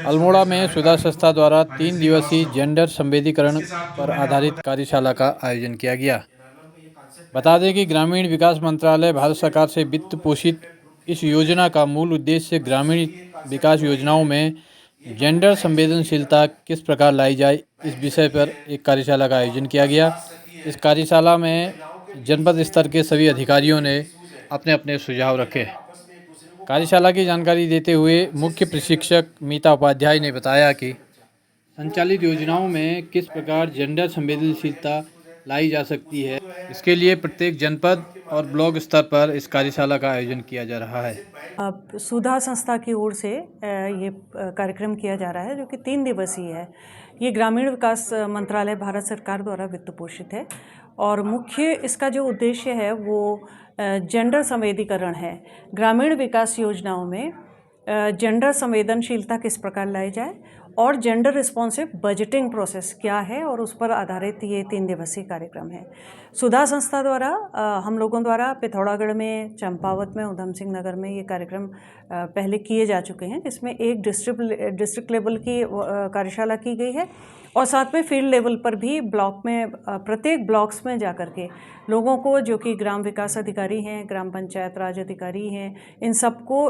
अल्मोड़ा में सुधा संस्था द्वारा 3 दिवसीय जेंडर संवेदीकरण पर आधारित कार्यशाला का आयोजन किया गया। बता दें कि ग्रामीण विकास मंत्रालय भारत सरकार से वित्त पोषित इस योजना का मूल उद्देश्य ग्रामीण विकास योजनाओं में जेंडर संवेदनशीलता किस प्रकार लाई जाए, इस विषय पर एक कार्यशाला का आयोजन किया गया। इस कार्यशाला में जनपद स्तर के सभी अधिकारियों ने अपने अपने सुझाव रखे। कार्यशाला की जानकारी देते हुए मुख्य प्रशिक्षक मीता उपाध्याय ने बताया कि संचालित योजनाओं में किस प्रकार जेंडर संवेदनशीलता लाई जा सकती है। इसके लिए प्रत्येक जनपद और ब्लॉक स्तर पर इस कार्यशाला का आयोजन किया जा रहा है। अब सुधा संस्था की ओर से ये कार्यक्रम किया जा रहा है जो कि 3 दिवसीय है। ये ग्रामीण विकास मंत्रालय भारत सरकार द्वारा वित्त पोषित है और मुख्य इसका जो उद्देश्य है वो जेंडर संवेदीकरण है। ग्रामीण विकास योजनाओं में जेंडर संवेदनशीलता किस प्रकार लाई जाए और जेंडर रिस्पॉन्सिव बजटिंग प्रोसेस क्या है और उस पर आधारित ये 3 दिवसीय कार्यक्रम है। सुधा संस्था द्वारा हम लोगों द्वारा पिथौरागढ़ में, चंपावत में, उधम सिंह नगर में ये कार्यक्रम पहले किए जा चुके हैं, जिसमें एक डिस्ट्रिक्ट लेवल की कार्यशाला की गई है और साथ में फील्ड लेवल पर भी ब्लॉक में प्रत्येक ब्लॉक्स में जाकर के लोगों को, जो कि ग्राम विकास अधिकारी हैं, ग्राम पंचायत राज अधिकारी हैं, इन सबको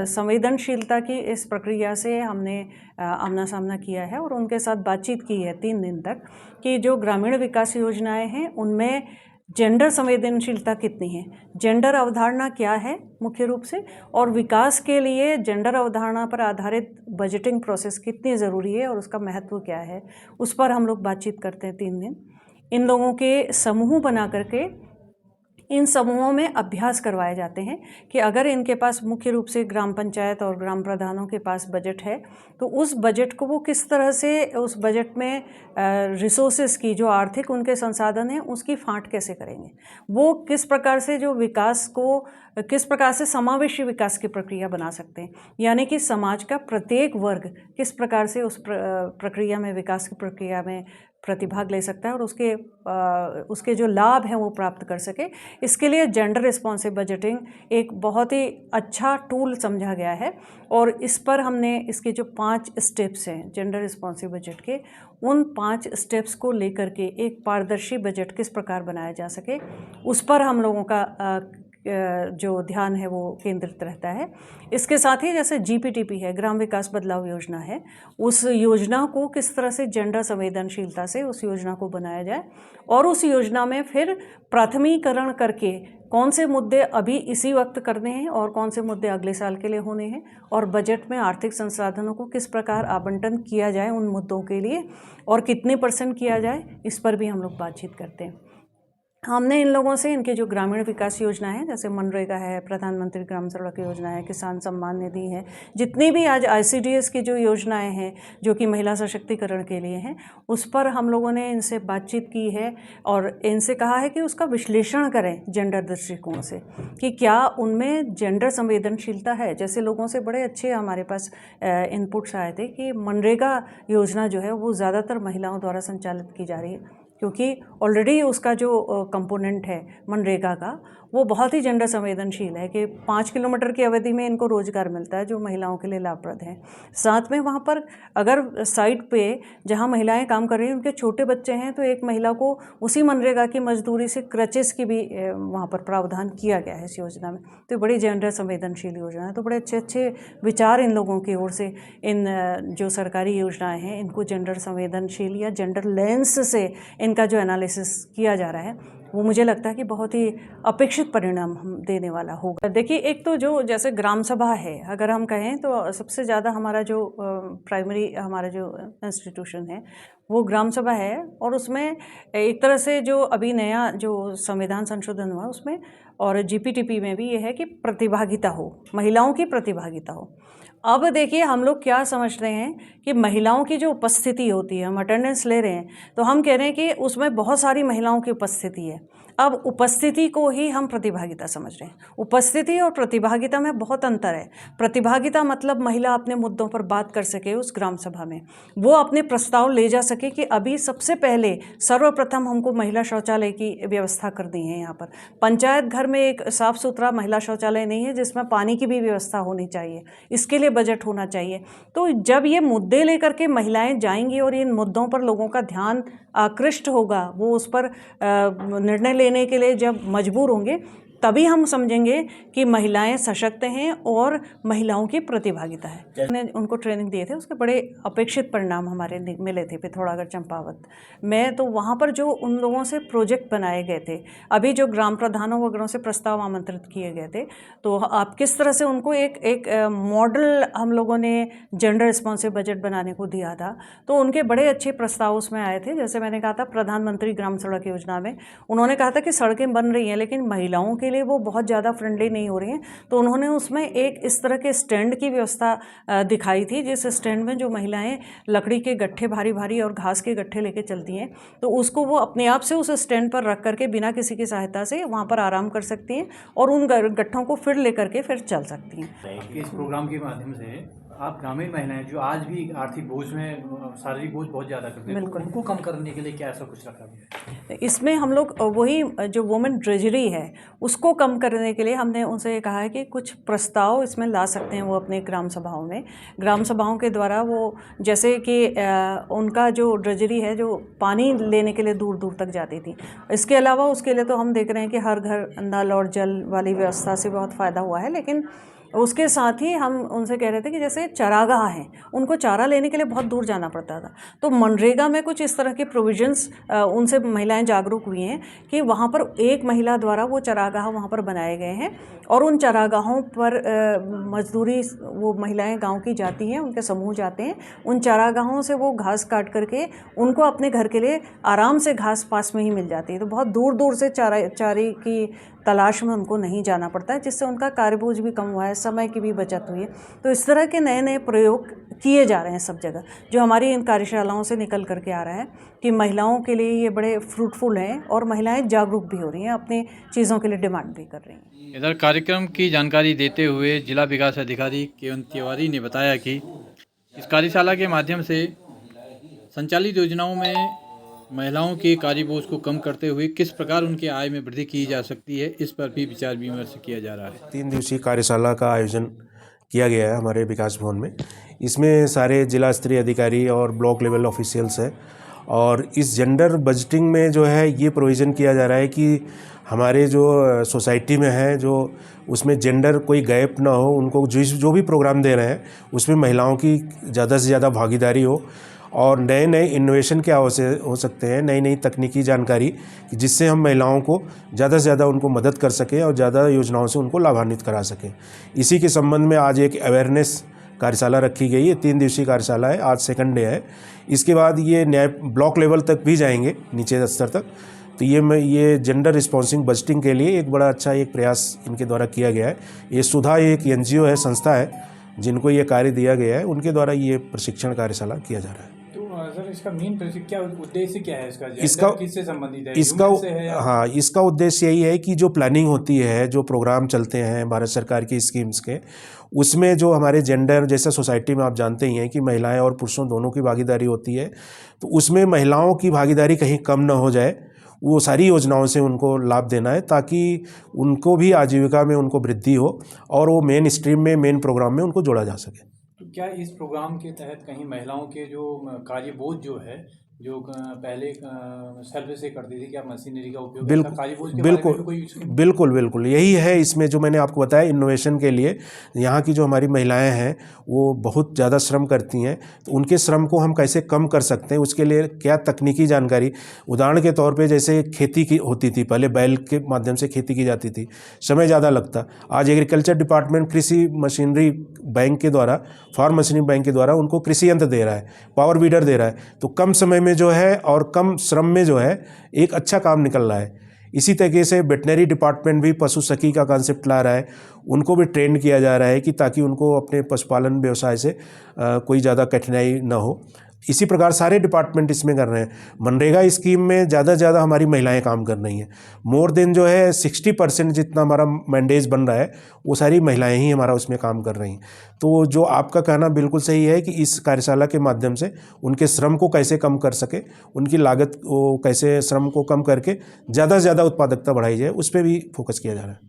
संवेदनशीलता की इस प्रक्रिया से हमने आमना सामना किया है और उनके साथ बातचीत की है 3 दिन तक कि जो ग्रामीण विकास योजनाएं हैं उनमें जेंडर संवेदनशीलता कितनी है, जेंडर अवधारणा क्या है मुख्य रूप से, और विकास के लिए जेंडर अवधारणा पर आधारित बजटिंग प्रोसेस कितनी ज़रूरी है और उसका महत्व क्या है, उस पर हम लोग बातचीत करते हैं 3 दिन। इन लोगों के समूह बना करके इन समूहों में अभ्यास करवाए जाते हैं कि अगर इनके पास मुख्य रूप से ग्राम पंचायत और ग्राम प्रधानों के पास बजट है तो उस बजट को वो किस तरह से उस बजट में रिसोर्सेज की, जो आर्थिक उनके संसाधन हैं, उसकी फाँट कैसे करेंगे, वो किस प्रकार से जो विकास को किस प्रकार से समावेशी विकास की प्रक्रिया बना सकते हैं, यानी कि समाज का प्रत्येक वर्ग किस प्रकार से उस प्रक्रिया में, विकास की प्रक्रिया में प्रतिभाग ले सकता है और उसके जो लाभ हैं वो प्राप्त कर सके। इसके लिए जेंडर रिस्पॉन्सिव बजटिंग एक बहुत ही अच्छा टूल समझा गया है और इस पर हमने इसके जो 5 स्टेप्स हैं जेंडर रिस्पॉन्सिव बजट के, उन 5 स्टेप्स को लेकर के एक पारदर्शी बजट किस प्रकार बनाया जा सके, उस पर हम लोगों का जो ध्यान है वो केंद्रित रहता है। इसके साथ ही जैसे GPTP है, ग्राम विकास बदलाव योजना है, उस योजना को किस तरह से जेंडर संवेदनशीलता से उस योजना को बनाया जाए और उस योजना में फिर प्राथमिकरण करके कौन से मुद्दे अभी इसी वक्त करने हैं और कौन से मुद्दे अगले साल के लिए होने हैं और बजट में आर्थिक संसाधनों को किस प्रकार आवंटन किया जाए उन मुद्दों के लिए और कितने % किया जाए, इस पर भी हम लोग बातचीत करते हैं। हमने इन लोगों से इनके जो ग्रामीण विकास योजना है, जैसे मनरेगा है, प्रधानमंत्री ग्राम सड़क योजना है, किसान सम्मान निधि है, जितनी भी आज ICDS की जो योजनाएं हैं जो कि महिला सशक्तिकरण के लिए हैं, उस पर हम लोगों ने इनसे बातचीत की है और इनसे कहा है कि उसका विश्लेषण करें जेंडर दृष्टिकोण से कि क्या उनमें जेंडर संवेदनशीलता है। जैसे लोगों से बड़े अच्छे हमारे पास इनपुट्स आए थे कि मनरेगा योजना जो है वो ज़्यादातर महिलाओं द्वारा संचालित की जा रही है, क्योंकि ऑलरेडी उसका जो कंपोनेंट है मनरेगा का वो बहुत ही जेंडर संवेदनशील है कि 5 किलोमीटर की अवधि में इनको रोज़गार मिलता है जो महिलाओं के लिए लाभप्रद है। साथ में वहाँ पर अगर साइट पे जहाँ महिलाएं काम कर रही हैं उनके छोटे बच्चे हैं तो एक महिला को उसी मनरेगा की मजदूरी से क्रचेस की भी वहाँ पर प्रावधान किया गया है इस योजना में। तो बड़ी जेंडर संवेदनशील योजना है। तो बड़े अच्छे अच्छे विचार इन लोगों की ओर से इन जो सरकारी योजनाएँ हैं इनको जेंडर संवेदनशील या जेंडर लेंस से इनका जो एनालिसिस किया जा रहा है वो मुझे लगता है कि बहुत ही अपेक्षित परिणाम देने वाला होगा। देखिए, एक तो जो जैसे ग्राम सभा है, अगर हम कहें तो सबसे ज़्यादा हमारा जो प्राइमरी हमारा जो इंस्टीट्यूशन है वो ग्राम सभा है और उसमें एक तरह से जो अभी नया जो संविधान संशोधन हुआ उसमें और GPTP में भी ये है कि प्रतिभागिता हो, महिलाओं की प्रतिभागिता हो। अब देखिए, हम लोग क्या समझते हैं कि महिलाओं की जो उपस्थिति होती है, हम अटेंडेंस ले रहे हैं तो हम कह रहे हैं कि उसमें बहुत सारी महिलाओं की उपस्थिति है। अब उपस्थिति को ही हम प्रतिभागिता समझ रहे हैं। उपस्थिति और प्रतिभागिता में बहुत अंतर है। प्रतिभागिता मतलब महिला अपने मुद्दों पर बात कर सके उस ग्राम सभा में, वो अपने प्रस्ताव ले जा सके कि अभी सबसे पहले सर्वप्रथम हमको महिला शौचालय की व्यवस्था कर दी है। यहाँ पर पंचायत घर में एक साफ सुथरा महिला शौचालय नहीं है जिसमें पानी की भी व्यवस्था होनी चाहिए, इसके लिए बजट होना चाहिए। तो जब ये मुद्दे लेकर के महिलाएं जाएंगी और इन मुद्दों पर लोगों का ध्यान आकृष्ट होगा, वो उस पर निर्णय लेने के लिए जब मजबूर होंगे, तभी हम समझेंगे कि महिलाएं सशक्त हैं और महिलाओं की प्रतिभागिता है। मैंने उनको ट्रेनिंग दिए थे, उसके बड़े अपेक्षित परिणाम हमारे मिले थे पिथौरागढ़ चंपावत में। तो वहाँ पर जो उन लोगों से प्रोजेक्ट बनाए गए थे, अभी जो ग्राम प्रधानों वगैरह से प्रस्ताव आमंत्रित किए गए थे, तो आप किस तरह से उनको एक मॉडल हम लोगों ने जेंडर रिस्पॉन्सिव बजट बनाने को दिया था। तो उनके बड़े अच्छे प्रस्ताव उसमें आए थे। जैसे मैंने कहा था प्रधानमंत्री ग्राम सड़क योजना में उन्होंने कहा था कि सड़कें बन रही हैं लेकिन महिलाओं के लिए वो बहुत ज़्यादा फ्रेंडली नहीं हो रही हैं। तो उन्होंने उसमें एक इस तरह के स्टैंड की व्यवस्था दिखाई थी, जिस स्टैंड में जो महिलाएं लकड़ी के गट्ठे भारी भारी और घास के गट्ठे लेके चलती हैं, तो उसको वो अपने आप से उस स्टैंड पर रख करके बिना किसी की सहायता से वहाँ पर आराम कर सकती हैं और उन गट्ठों को फिर लेकर के फिर चल सकती हैं। इस प्रोग्राम के माध्यम से आप ग्रामीण महिलाएं जो आज भी आर्थिक बोझ में, शारीरिक बोझ बहुत ज़्यादा करते हैं, तो उनको कम करने के लिए क्या ऐसा कुछ रखा गया है? इसमें हम लोग वही जो वुमेन ट्रेजरी है उसको कम करने के लिए हमने उनसे कहा है कि कुछ प्रस्ताव इसमें ला सकते हैं वो अपने ग्राम सभाओं में। ग्राम सभाओं के द्वारा वो जैसे कि उनका जो ट्रेजरी है जो पानी लेने के लिए दूर दूर तक जाती थी, इसके अलावा उसके लिए तो हम देख रहे हैं कि हर घर नल और जल वाली व्यवस्था से बहुत फ़ायदा हुआ है। लेकिन उसके साथ ही हम उनसे कह रहे थे कि जैसे चारागाह हैं, उनको चारा लेने के लिए बहुत दूर जाना पड़ता था, तो मनरेगा में कुछ इस तरह के प्रोविजंस उनसे महिलाएं जागरूक हुई हैं कि वहाँ पर एक महिला द्वारा वो चारागाह वहाँ पर बनाए गए हैं और उन चारागाहों पर मजदूरी वो महिलाएं गांव की जाती हैं, उनके समूह जाते हैं, उन चारागाहों से वो घास काट करके उनको अपने घर के लिए आराम से घास पास में ही मिल जाती है। तो बहुत दूर दूर से चारे की तलाश में उनको नहीं जाना पड़ता है, जिससे उनका कार्यबोझ भी कम हुआ है, समय की भी बचत हुई है। तो इस तरह के नए नए प्रयोग किए जा रहे हैं सब जगह, जो हमारी इन कार्यशालाओं से निकल करके आ रहा है कि महिलाओं के लिए ये बड़े फ्रूटफुल हैं और महिलाएं जागरूक भी हो रही हैं, अपनी चीज़ों के लिए डिमांड भी कर रही हैं। इधर कार्यक्रम की जानकारी देते हुए जिला विकास अधिकारी केवल तिवारी ने बताया कि इस कार्यशाला के माध्यम से संचालित योजनाओं में महिलाओं के कार्यबोझ को कम करते हुए किस प्रकार उनके आय में वृद्धि की जा सकती है, इस पर भी विचार विमर्श किया जा रहा है। 3 दिवसीय कार्यशाला का आयोजन किया गया है हमारे विकास भवन में। इसमें सारे जिला स्तरीय अधिकारी और ब्लॉक लेवल ऑफिशियल्स हैं और इस जेंडर बजटिंग में जो है ये प्रोविज़न किया जा रहा है कि हमारे जो सोसाइटी में है जो उसमें जेंडर कोई गैप ना हो, उनको जो भी प्रोग्राम दे रहे हैं उसमें महिलाओं की ज़्यादा से ज़्यादा भागीदारी हो और नए नए इनोवेशन क्या हो सकते हैं, नई नई तकनीकी जानकारी, जिससे हम महिलाओं को ज़्यादा से ज़्यादा उनको मदद कर सकें और ज़्यादा योजनाओं से उनको लाभान्वित करा सकें। इसी के संबंध में आज एक अवेयरनेस कार्यशाला रखी गई है। 3 दिवसीय कार्यशाला है, आज सेकंड डे है। इसके बाद ये न्याय ब्लॉक लेवल तक भी जाएंगे, नीचे स्तर तक। तो ये जेंडर रिस्पॉन्सिव बजटिंग के लिए एक बड़ा अच्छा एक प्रयास इनके द्वारा किया गया है। ये सुधा एक NGO है, संस्था है, जिनको ये कार्य दिया गया है, उनके द्वारा ये प्रशिक्षण कार्यशाला किया जा रहा है। सर, इसका मेन क्या उद्देश्य क्या है? इसका किससे संबंधित है? इसका उद्देश्य यही है कि जो प्लानिंग होती है, जो प्रोग्राम चलते हैं भारत सरकार की स्कीम्स के, उसमें जो हमारे जेंडर, जैसे सोसाइटी में आप जानते ही हैं कि महिलाएं और पुरुषों दोनों की भागीदारी होती है, तो उसमें महिलाओं की भागीदारी कहीं कम ना हो जाए, वो सारी योजनाओं से उनको लाभ देना है ताकि उनको भी आजीविका में उनको वृद्धि हो और वो मेन स्ट्रीम में, मेन प्रोग्राम में उनको जोड़ा जा सके। तो क्या इस प्रोग्राम के तहत कहीं महिलाओं के जो कार्यबोझ जो है, जो पहले सेल्फ से करती थी, क्या मशीनरी का उपयोग, बिल्कुल यही है इसमें जो मैंने आपको बताया। इनोवेशन के लिए यहाँ की जो हमारी महिलाएं हैं वो बहुत ज़्यादा श्रम करती हैं, तो उनके श्रम को हम कैसे कम कर सकते हैं, उसके लिए क्या तकनीकी जानकारी, उदाहरण के तौर पे जैसे खेती की होती थी, पहले बैल के माध्यम से खेती की जाती थी, समय ज़्यादा लगता। आज एग्रीकल्चर डिपार्टमेंट कृषि मशीनरी बैंक के द्वारा, फार्म मशीनरी बैंक के द्वारा उनको कृषि यंत्र दे रहा है, पावर वीडर दे रहा है, तो कम समय में जो है और कम श्रम में जो है एक अच्छा काम निकल रहा है। इसी तरीके से वेटनरी डिपार्टमेंट भी पशु सखी का कॉन्सेप्ट ला रहा है, उनको भी ट्रेन किया जा रहा है कि ताकि उनको अपने पशुपालन व्यवसाय से कोई ज़्यादा कठिनाई ना हो। इसी प्रकार सारे डिपार्टमेंट इसमें कर रहे हैं। मनरेगा स्कीम में ज़्यादा से ज़्यादा हमारी महिलाएं काम कर रही हैं। मोर देन जो है 60% जितना हमारा मैंडेज बन रहा है वो सारी महिलाएं ही हमारा उसमें काम कर रही हैं। तो जो आपका कहना बिल्कुल सही है कि इस कार्यशाला के माध्यम से उनके श्रम को कैसे कम कर सके, उनकी लागत को कैसे श्रम को कम करके ज़्यादा से ज़्यादा उत्पादकता बढ़ाई जाए, उस पर भी फोकस किया जा रहा है।